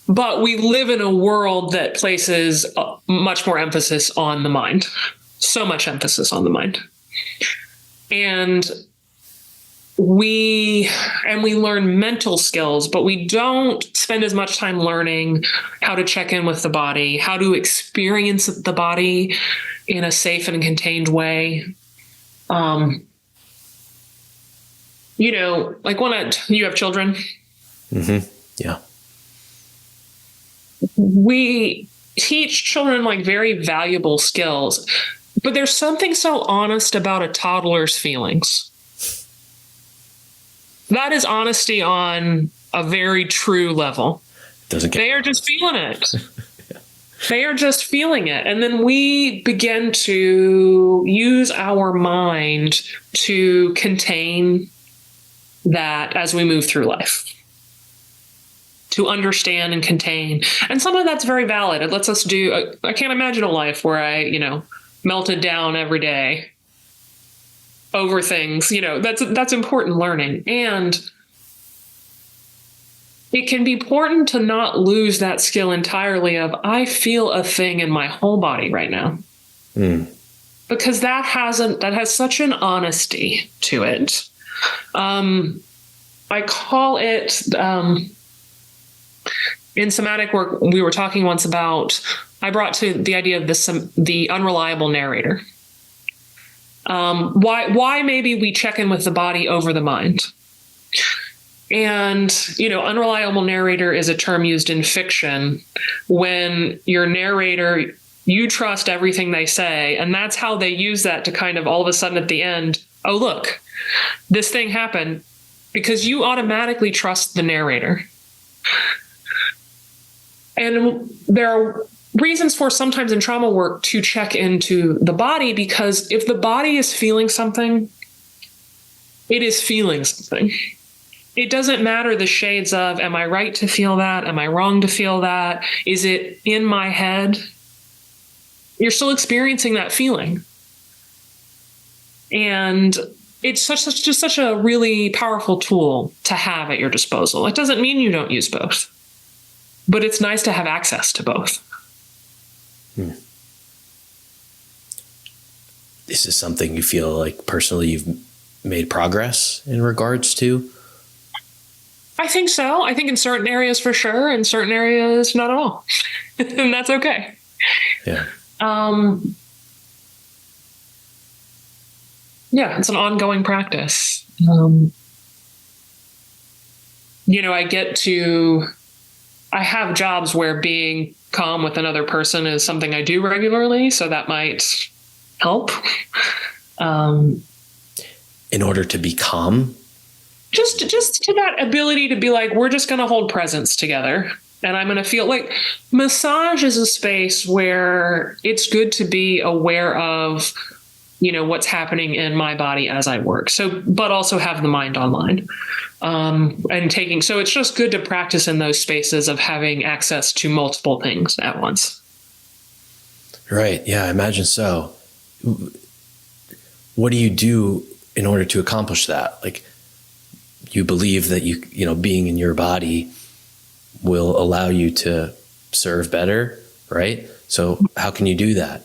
But we live in a world that places much more emphasis on the mind. So much emphasis on the mind. And we learn mental skills, but we don't spend as much time learning how to check in with the body, how to experience the body in a safe and contained way. Like when you have children. Mm-hmm. Yeah. We teach children like very valuable skills, but there's something so honest about a toddler's feelings. That is honesty on a very true level. Doesn't get They are just feeling it. They are just feeling it. And then we begin to use our mind to contain that as we move through life, to understand and contain. And some of that's very valid. It lets us do, I can't imagine a life where I, melted down every day over things. That's important learning. And it can be important to not lose that skill entirely of, I feel a thing in my whole body right now. Because that has such an honesty to it. I call it, in somatic work, we were talking once about, I brought to the idea of the unreliable narrator. Why maybe we check in with the body over the mind. And, unreliable narrator is a term used in fiction when your narrator, you trust everything they say. And that's how they use that to kind of all of a sudden at the end, oh, look, this thing happened, because you automatically trust the narrator. And there are reasons for sometimes in trauma work to check into the body, because if the body is feeling something, it is feeling something. It doesn't matter the shades of, am I right to feel that? Am I wrong to feel that? Is it in my head? You're still experiencing that feeling. And it's just such a really powerful tool to have at your disposal. It doesn't mean you don't use both, but it's nice to have access to both. This is something you feel like personally you've made progress in regards to? I think so. I think in certain areas for sure, in certain areas not at all. And that's okay. Yeah. Yeah, it's an ongoing practice. I have jobs where being calm with another person is something I do regularly, so that might help. In order to be calm? Just to that ability to be like, we're just going to hold presence together. And I'm going to feel like massage is a space where it's good to be aware of, what's happening in my body as I work. So, but also have the mind online. So it's just good to practice in those spaces of having access to multiple things at once. Right. Yeah, I imagine so. What do you do in order to accomplish that? Like, you believe that being in your body will allow you to serve better, right? So how can you do that?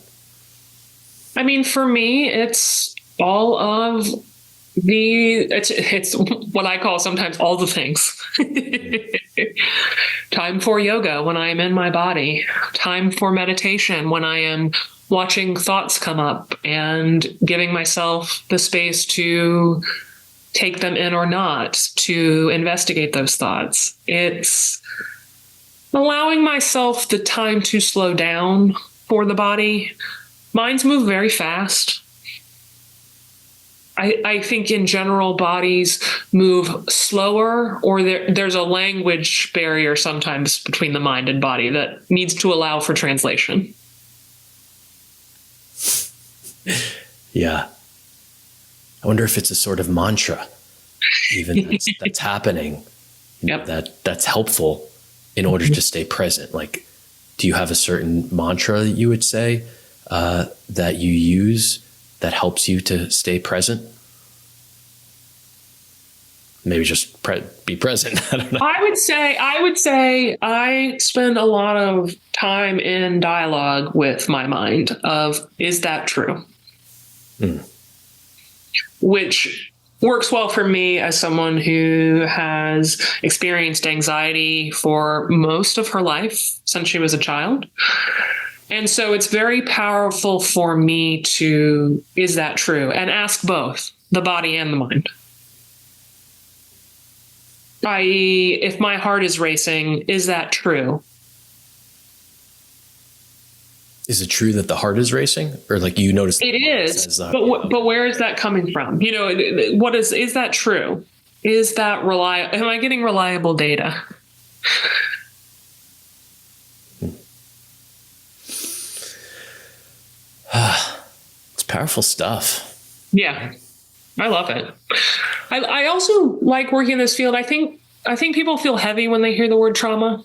I mean, for me, it's all of it's what I call sometimes all the things. Time for yoga when I am in my body, time for meditation when I am watching thoughts come up and giving myself the space to take them in or not, to investigate those thoughts. It's allowing myself the time to slow down for the body. Minds move very fast. I think in general, bodies move slower, or there's a language barrier sometimes between the mind and body that needs to allow for translation. Yeah. I wonder if it's a sort of mantra, even that's happening, Yep. that's helpful in order to stay present. Like, do you have a certain mantra that you would say that you use that helps you to stay present? Maybe just be present. I don't know. I would say I spend a lot of time in dialogue with my mind of, is that true? Which works well for me as someone who has experienced anxiety for most of her life since she was a child. And so it's very powerful for me to, is that true? And ask both the body and the mind. I.e., if my heart is racing, is that true? Is it true that the heart is racing, or like you notice? It is, but where is that coming from? What is that true? is that reliable? Am I getting reliable data? It's powerful stuff. Yeah, I love it. I also like working in this field. I think people feel heavy when they hear the word trauma.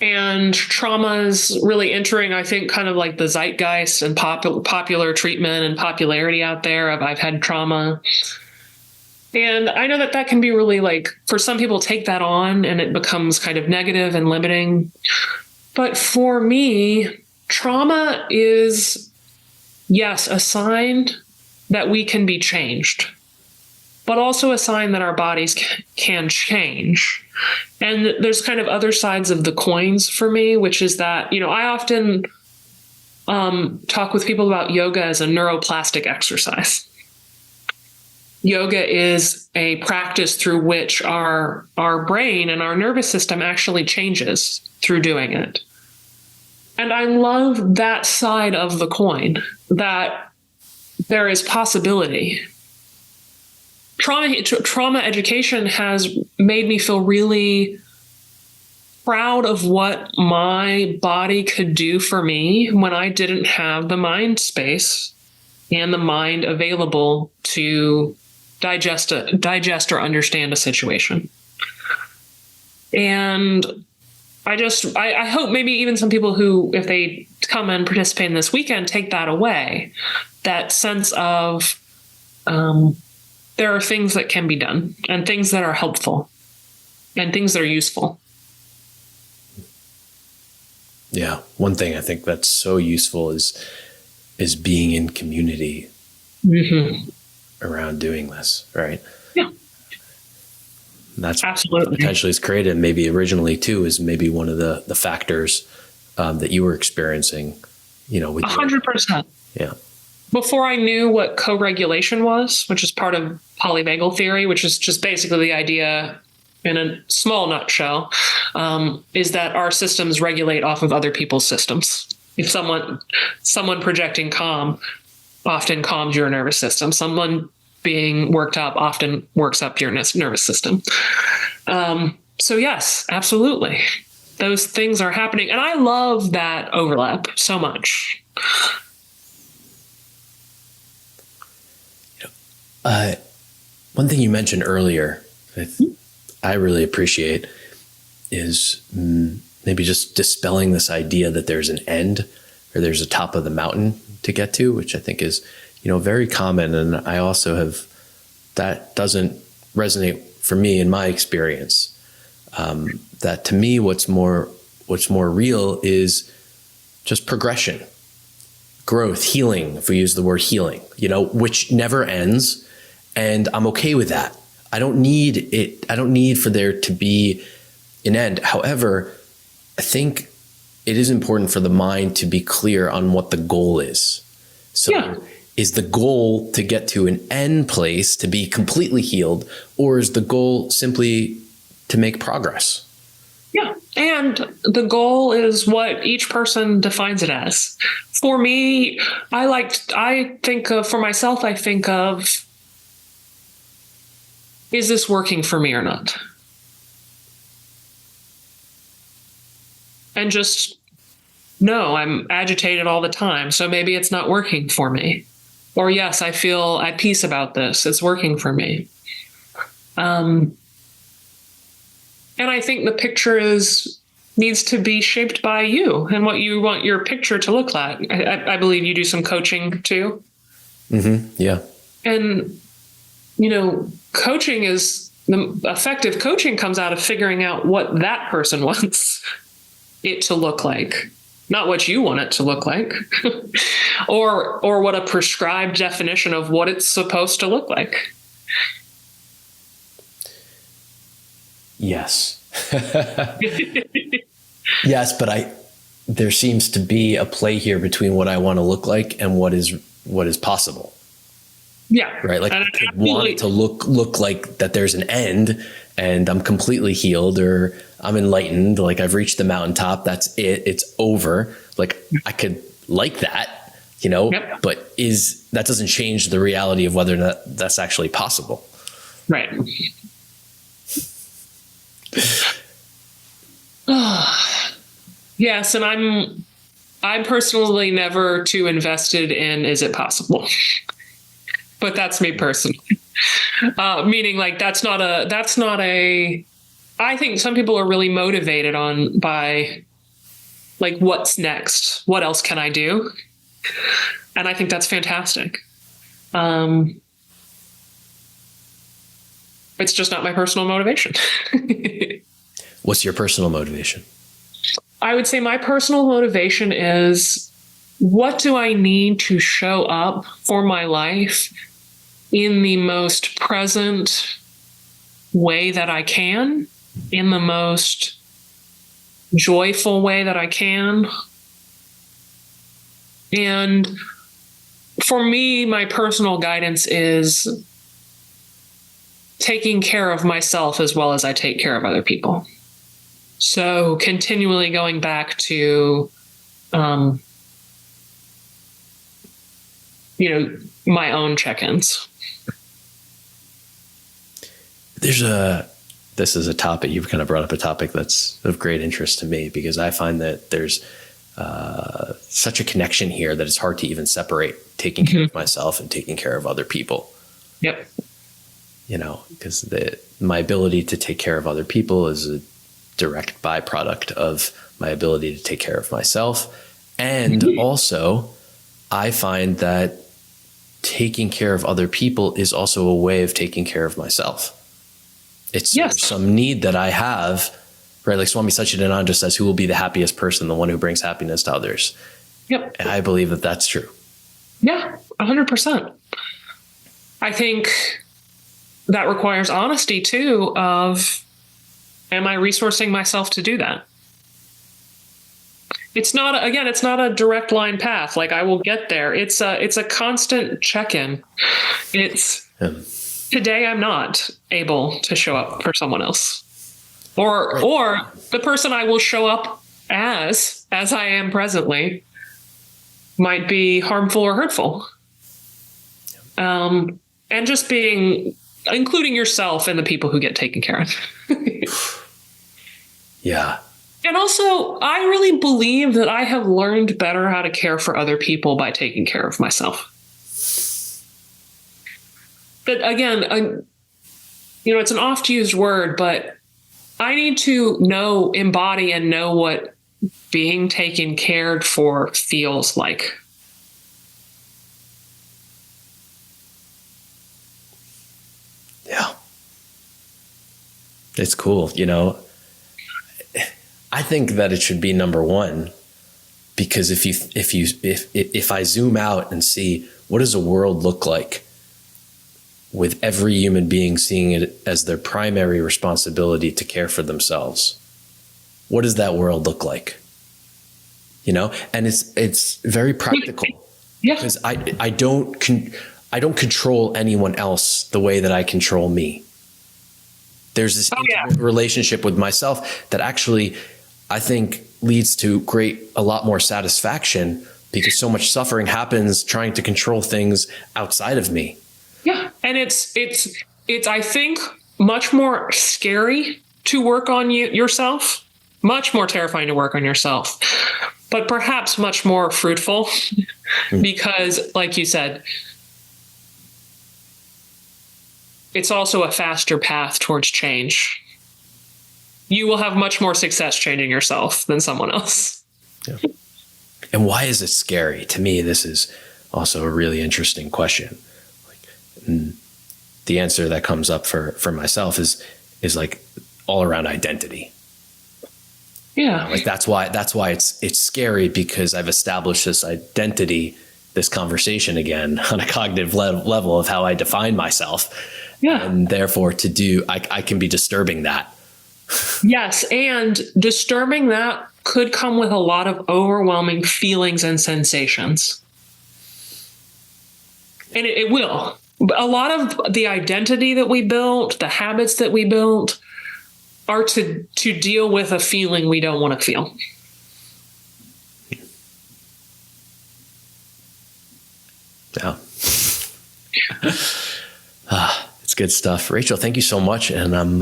And trauma is really entering, I think, kind of like the zeitgeist and popular treatment and popularity out there of I've had trauma. And I know that that can be really like, for some people, take that on and it becomes kind of negative and limiting. But for me, trauma is, yes, a sign that we can be changed, but also a sign that our bodies can change. And there's kind of other sides of the coins for me, which is that, I often talk with people about yoga as a neuroplastic exercise. Yoga is a practice through which our brain and our nervous system actually changes through doing it. And I love that side of the coin, that there is possibility. Trauma education has made me feel really proud of what my body could do for me when I didn't have the mind space and the mind available to digest or understand a situation. And I hope maybe even some people who, if they come and participate in this weekend, take that away, that sense of, there are things that can be done and things that are helpful and things that are useful. Yeah. One thing I think that's so useful is being in community around doing this, right? Yeah. And that's absolutely potentially is created maybe originally too, is maybe one of the factors that you were experiencing, with 100%. Yeah. Before I knew what co-regulation was, which is part of polyvagal theory, which is just basically the idea in a small nutshell, is that our systems regulate off of other people's systems. If someone projecting calm often calms your nervous system. Someone being worked up often works up your nervous system. So yes, absolutely. Those things are happening. And I love that overlap so much. One thing you mentioned earlier that I really appreciate is maybe just dispelling this idea that there's an end or there's a top of the mountain to get to, which I think is, very common. And I also that doesn't resonate for me in my experience. That to me, what's more real is just progression, growth, healing, if we use the word healing, which never ends. And I'm okay with that. I don't need it. I don't need for there to be an end. However, I think it is important for the mind to be clear on what the goal is. So is the goal to get to an end place, to be completely healed, or is the goal simply to make progress? Yeah. And the goal is what each person defines it as. For me, I think of is this working for me or not? And just, no, I'm agitated all the time, so maybe it's not working for me. Or yes, I feel at peace about this. It's working for me. And I think the picture needs to be shaped by you and what you want your picture to look like. I believe you do some coaching too. Mm-hmm. Yeah. And, effective coaching comes out of figuring out what that person wants it to look like, not what you want it to look like, or what a prescribed definition of what it's supposed to look like. Yes. Yes, but there seems to be a play here between what I want to look like and what is possible. Yeah. Right. Like I could want it to look like that there's an end and I'm completely healed or I'm enlightened. Like I've reached the mountaintop. That's it. It's over. Like I could like that, but that doesn't change the reality of whether or not that's actually possible. Right. Yes, and I'm personally never too invested in is it possible? But that's me personally. Meaning like that's not a I think some people are really motivated by like what's next? What else can I do? And I think that's fantastic. It's just not my personal motivation. What's your personal motivation? I would say my personal motivation is what do I need to show up for my life in the most present way that I can, in the most joyful way that I can. And for me, my personal guidance is taking care of myself as well as I take care of other people. So continually going back to, my own check-ins. This is a topic, you've kind of brought up a topic that's of great interest to me, because I find that there's such a connection here that it's hard to even separate taking care of myself and taking care of other people. Yep. Because my ability to take care of other people is a direct byproduct of my ability to take care of myself. And also, I find that taking care of other people is also a way of taking care of myself. It's some need that I have, right? Like Swami Satchidananda says, who will be the happiest person? The one who brings happiness to others. Yep. And I believe that that's true. Yeah, 100%. I think that requires honesty too of, am I resourcing myself to do that? It's not a direct line path. Like I will get there. It's a constant check-in. Today I'm not able to show up for someone else. Or the person I will show up as I am presently might be harmful or hurtful. And just including yourself and the people who get taken care of. Yeah. And also, I really believe that I have learned better how to care for other people by taking care of myself. But again, it's an oft-used word, but I need to embody and know what being taken care for feels like. Yeah. It's cool. I think that it should be number one, because if I zoom out and see what does a world look like with every human being seeing it as their primary responsibility to care for themselves, what does that world look like? And it's very practical. Yeah. Because I don't control anyone else the way that I control me. There's this intimate relationship with myself that actually I think leads to a lot more satisfaction, because so much suffering happens trying to control things outside of me. Yeah. And it's I think much more scary to work on yourself, much more terrifying to work on yourself, but perhaps much more fruitful because, like you said, it's also a faster path towards change. You will have much more success changing yourself than someone else. Yeah. And why is it scary? To me, this is also a really interesting question. The answer that comes up for myself is like all around identity. Yeah. Like that's why it's scary, because I've established this identity, this conversation again on a cognitive level of how I define myself. Yeah. And therefore I can be disturbing that. Yes. And disturbing that could come with a lot of overwhelming feelings and sensations. And it will. A lot of the identity that we built, the habits that we built, are to deal with a feeling we don't want to feel. Yeah. It's good stuff. Rachel, thank you so much. And I'm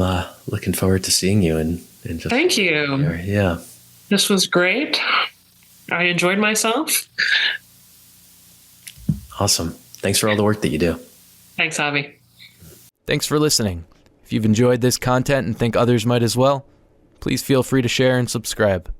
looking forward to seeing you. And just Thank you. Yeah. This was great. I enjoyed myself. Awesome. Thanks for all the work that you do. Thanks, Avi. Thanks for listening. If you've enjoyed this content and think others might as well, please feel free to share and subscribe.